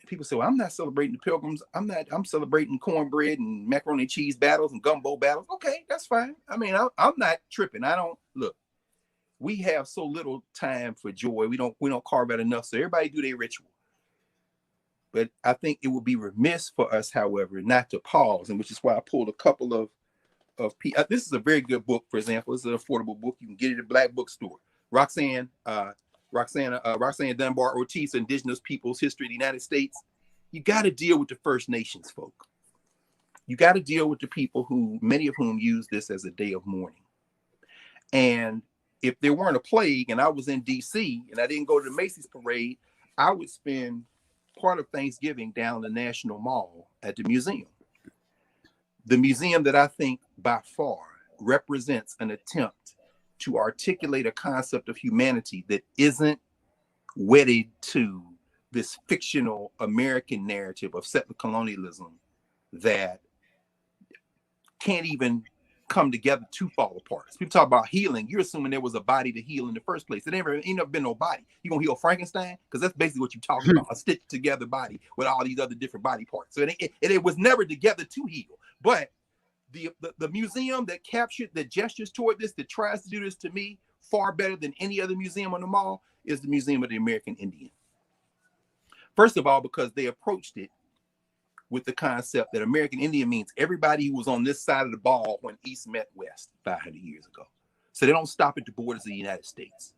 people say, well, I'm not celebrating the Pilgrims. I'm celebrating cornbread and macaroni and cheese battles and gumbo battles. Okay, that's fine. I mean, I'm not tripping. I don't look. We have so little time for joy. We don't carve out enough. So everybody do their ritual. But I think it would be remiss for us, however, not to pause, and which is why I pulled a couple of this is a very good book. For example, it's an affordable book. You can get it at a black bookstore. Roxanne Dunbar Ortiz, Indigenous Peoples History of the United States. You got to deal with the First Nations folk. You got to deal with the people who, many of whom use this as a day of mourning. And if there weren't a plague and I was in DC and I didn't go to the Macy's parade, I would spend part of Thanksgiving down the National Mall at the museum. The museum that I think by far represents an attempt to articulate a concept of humanity that isn't wedded to this fictional American narrative of settler colonialism that can't even come together to fall apart. People talk about healing. You're assuming there was a body to heal in the first place. It ain't never been no body. You gonna heal Frankenstein? Because that's basically what you're talking about, a stitched together body with all these other different body parts. So it was never together to heal. But the museum that gestures toward this, that tries to do this to me far better than any other museum on the mall, is the Museum of the American Indian. First of all, because they approached it with the concept that American Indian means everybody who was on this side of the ball when East met West 500 years ago. So they don't stop at the borders of the United States.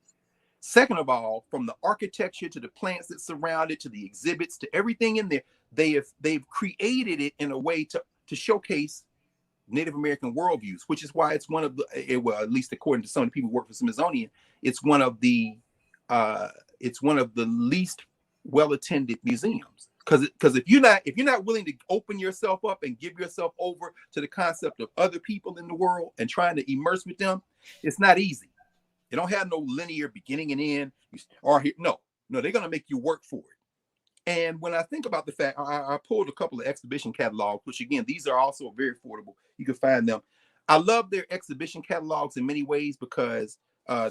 Second of all, from the architecture to the plants that surround it, to the exhibits, to everything in there, they've created it in a way to showcase Native American worldviews, which is why it's one of the, well, at least according to some of the people who work for Smithsonian, it's one of the least well-attended museums. Because if you're not willing to open yourself up and give yourself over to the concept of other people in the world and trying to immerse with them, it's not easy. They don't have no linear beginning and end. No, they're gonna make you work for it. And when I think about the fact, I pulled a couple of exhibition catalogs, which again, these are also very affordable. You can find them. I love their exhibition catalogs in many ways because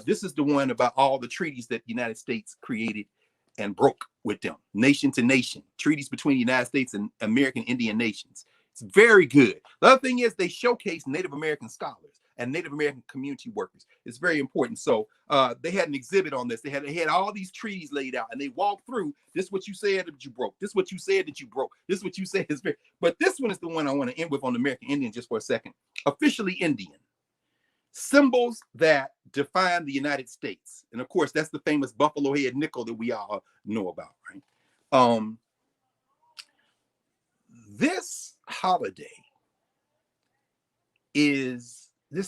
this is the one about all the treaties that the United States created and broke with them, nation to nation, treaties between the United States and American Indian nations. It's very good. The other thing is they showcase Native American scholars and Native American community workers. It's very important. So they had an exhibit on this. They had all these treaties laid out, and they walked through. This is what you said that you broke. This is what you said that you broke. This is what you said is very. But this one is the one I want to end with on the American Indian just for a second. Officially Indian. Symbols that define the United States. And of course, that's the famous buffalo head nickel that we all know about, right? This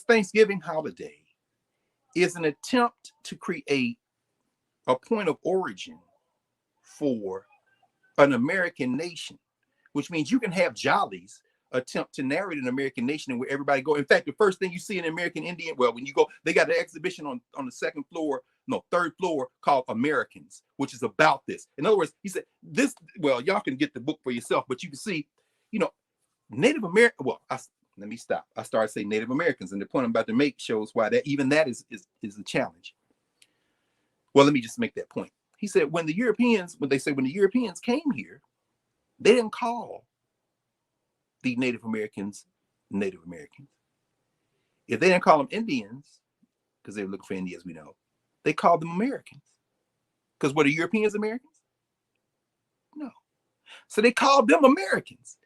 Thanksgiving holiday is an attempt to create a point of origin for an American nation, which means you can have jollies attempt to narrate an American nation and where everybody go. In fact, the first thing you see in American Indian, well, when you go, they got an exhibition on the third floor called Americans, which is about this. In other words, he said this, well, y'all can get the book for yourself, but you can see, Native American, well, let me stop. I started saying Native Americans, and the point I'm about to make shows why that is a challenge. Well, let me just make that point. He said when the Europeans came here, they didn't call the Native Americans. If they didn't call them Indians, because they were looking for Indians, we know, they called them Americans. Because were the Europeans Americans? No. So they called them Americans.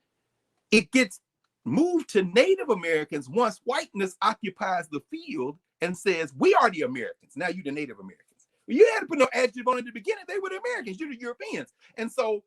It gets moved to Native Americans once whiteness occupies the field and says, we are the Americans. Now you're the Native Americans. Well, you had to put no adjective on it at the beginning. They were the Americans. You're the Europeans. And so,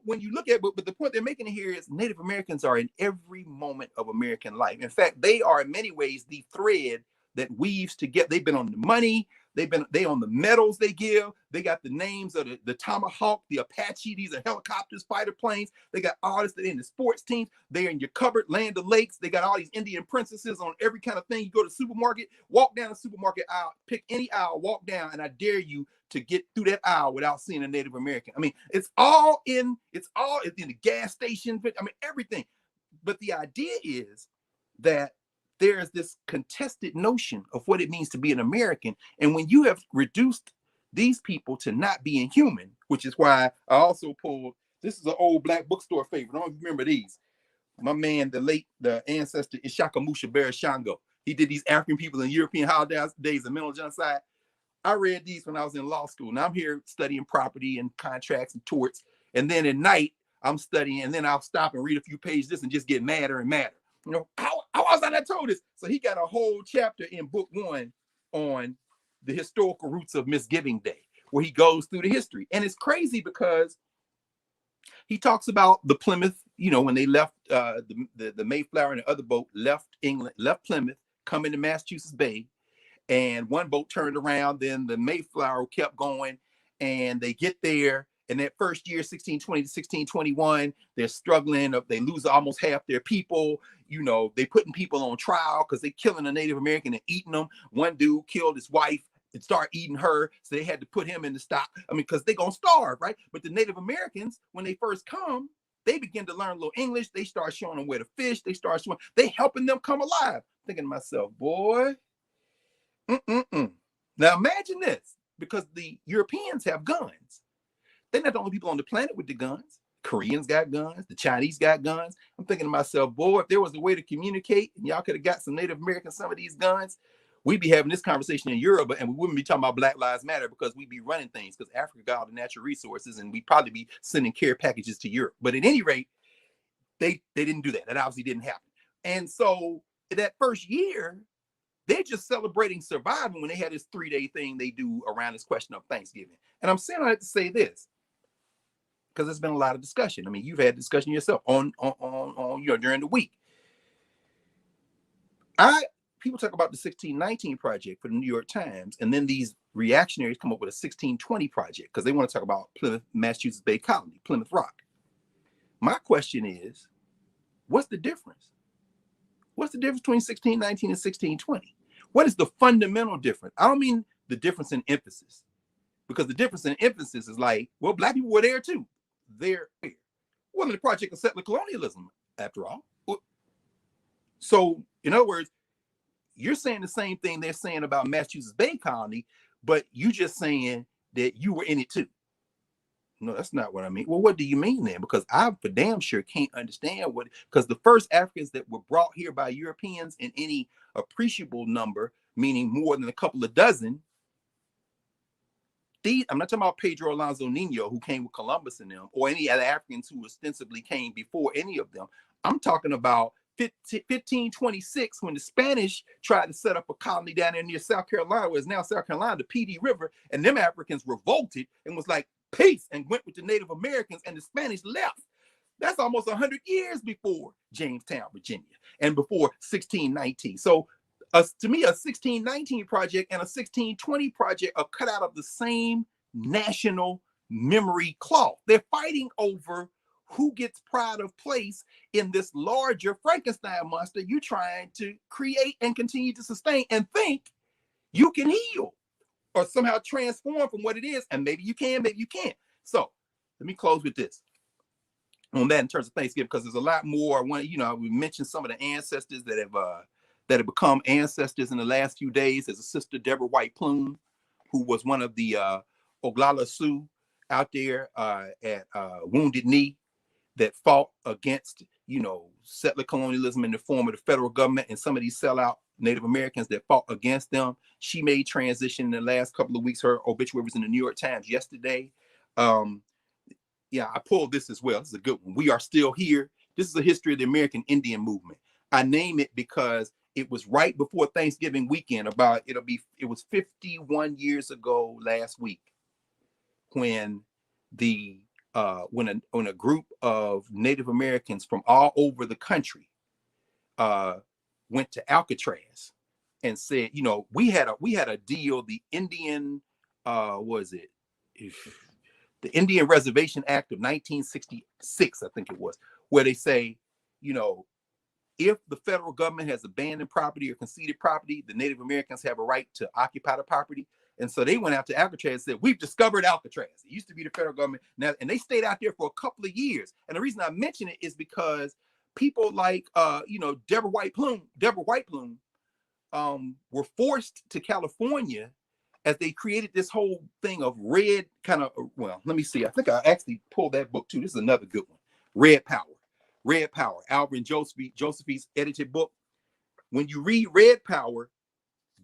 when you look at, but the point they're making here is Native Americans are in every moment of American life. In fact, they are in many ways the thread that weaves together. They've been on the money. They on the medals they give. They got the names of the Tomahawk, the Apache. These are helicopters, fighter planes. They got artists in the sports teams. They're in your cupboard, Land of Lakes. They got all these Indian princesses on every kind of thing. You go to the supermarket, walk down the supermarket aisle, pick any aisle, walk down, and I dare you to get through that aisle without seeing a Native American. I mean, it's all in the gas station. I mean, everything. But the idea is that there's this contested notion of what it means to be an American. And when you have reduced these people to not being human, which is why I also pulled This is an old black bookstore favorite. I don't remember these. My man, the ancestor Ishakamusha Barashango. He did these African people in European holidays and mental genocide. I read these when I was in law school. Now I'm here studying property and contracts and torts. And then at night, I'm studying, and then I'll stop and read a few pages of this and just get madder and madder. You know, how was I not told this? So he got a whole chapter in book 1 on the historical roots of Misgiving Day, where he goes through the history. And it's crazy because he talks about the Plymouth, you know, when they left the Mayflower and the other boat left England, left Plymouth, come into Massachusetts Bay, and one boat turned around, then the Mayflower kept going, and they get there. And that first year, 1620 to 1621, they're struggling. They lose almost half their people. You know, they putting people on trial because they killing a Native American and eating them. One dude killed his wife and start eating her, so they had to put him in the stock. I mean, because they're gonna starve, right? But the Native Americans, when they first come, they begin to learn a little English. They start showing them where to fish. They start showing, they helping them come alive. Thinking to myself, boy, Now imagine this, because the Europeans have guns. They're not the only people on the planet with the guns. Koreans got guns. The Chinese got guns. I'm thinking to myself, boy, if there was a way to communicate and y'all could have got some Native Americans some of these guns, we'd be having this conversation in Europe, and we wouldn't be talking about Black Lives Matter because we'd be running things because Africa got all the natural resources, and we'd probably be sending care packages to Europe. But at any rate, they didn't do that. That obviously didn't happen. And so that first year, they're just celebrating surviving when they had this 3-day thing they do around this question of Thanksgiving. And I'm saying I have to say this because there's been a lot of discussion. I mean, you've had discussion yourself on you know, during the week. People talk about the 1619 project for the New York Times, and then these reactionaries come up with a 1620 project because they want to talk about Plymouth, Massachusetts Bay Colony, Plymouth Rock. My question is, what's the difference? What's the difference between 1619 and 1620? What is the fundamental difference? I don't mean the difference in emphasis, because the difference in emphasis is like, well, Black people were there too. They're there. Well, the project of settler colonialism, after all. So, in other words, you're saying the same thing they're saying about Massachusetts Bay Colony, but you just saying that you were in it too. No, that's not what I mean. Well, what do you mean then? Because I for damn sure can't understand what, because the first Africans that were brought here by Europeans in any appreciable number, meaning more than a couple of dozen, I'm not talking about Pedro Alonso Nino, who came with Columbus and them, or any other Africans who ostensibly came before any of them. I'm talking about 1526, when the Spanish tried to set up a colony down there near South Carolina, where it's now South Carolina, the PD River, and them Africans revolted and was like, peace, and went with the Native Americans, and the Spanish left. That's almost 100 years before Jamestown, Virginia, and before 1619. So to me, a 1619 project and a 1620 project are cut out of the same national memory cloth. They're fighting over who gets pride of place in this larger Frankenstein monster you're trying to create and continue to sustain and think you can heal or somehow transform from what it is. And maybe you can, maybe you can't. So let me close with this on that in terms of Thanksgiving, because there's a lot more. I want, you know, we mentioned some of the ancestors that have become ancestors in the last few days. There's a sister, Deborah White Plume, who was one of the Oglala Sioux out there at Wounded Knee, that fought against, you know, settler colonialism in the form of the federal government and some of these sellout Native Americans that fought against them. She made transition in the last couple of weeks. Her obituary was in the New York Times yesterday. Yeah, I pulled this as well. This is a good one. We Are Still Here. This is a history of the American Indian movement. I name it because it was right before Thanksgiving weekend. It was 51 years ago last week when when a group of Native Americans from all over the country went to Alcatraz and said, you know, we had a deal. The Indian the Indian Reservation Act of 1966, I think it was, where they say, you know, if the federal government has abandoned property or conceded property, the Native Americans have a right to occupy the property. And so they went out to Alcatraz and said, we've discovered Alcatraz. It used to be the federal government now, and they stayed out there for a couple of years. And the reason I mention it is because people like, you know, Deborah White Plume were forced to California as they created this whole thing of red kind of, well, let me see. I think I actually pulled that book too. This is another good one. Red Power. Red Power. Alvin Josephy's edited book. When you read Red Power,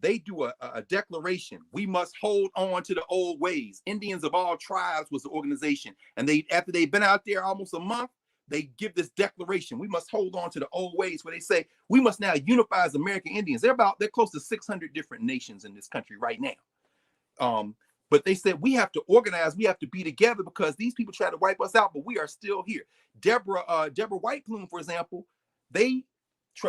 they do a declaration. We must hold on to the old ways. Indians of all tribes was the organization. And they, after they've been out there almost a month, they give this declaration. We must hold on to the old ways, where they say we must now unify as American Indians. They're close to 600 different nations in this country right now. But they said we have to organize, we have to be together, because these people try to wipe us out, but we are still here. Deborah White Plume, for example, they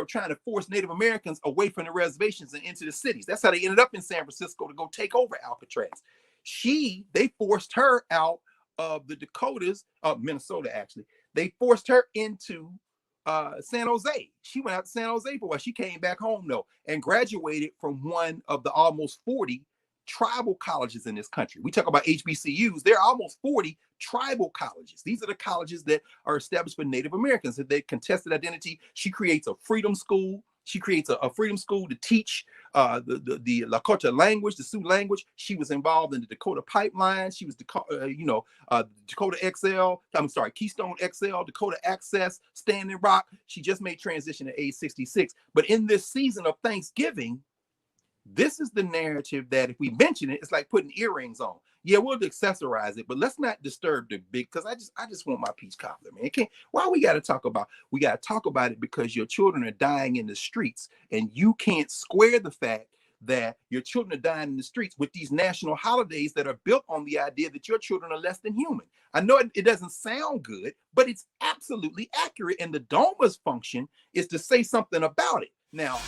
trying to force Native Americans away from the reservations and into the cities. That's how they ended up in San Francisco to go take over Alcatraz. They forced her out of the Dakotas, Minnesota actually. They forced her into San Jose. She went out to San Jose for a while. She came back home though and graduated from one of the almost 40 tribal colleges in this country. We talk about HBCUs. There are almost 40 tribal colleges. These are the colleges that are established for Native Americans. If they contested identity, she creates a freedom school. She creates a freedom school to teach the Lakota language, the Sioux language. She was involved in the Dakota Pipeline. She was Dakota XL. I'm sorry, Keystone XL, Dakota Access, Standing Rock. She just made transition at age 66. But in this season of Thanksgiving, this is the narrative that if we mention it, it's like putting earrings on. Yeah, we'll accessorize it, but let's not disturb the big, because I just want my peach cobbler, man. Why we got to talk about? We got to talk about it because your children are dying in the streets, and you can't square the fact that your children are dying in the streets with these national holidays that are built on the idea that your children are less than human. I know it doesn't sound good, but it's absolutely accurate, and the DOMA's function is to say something about it. Now,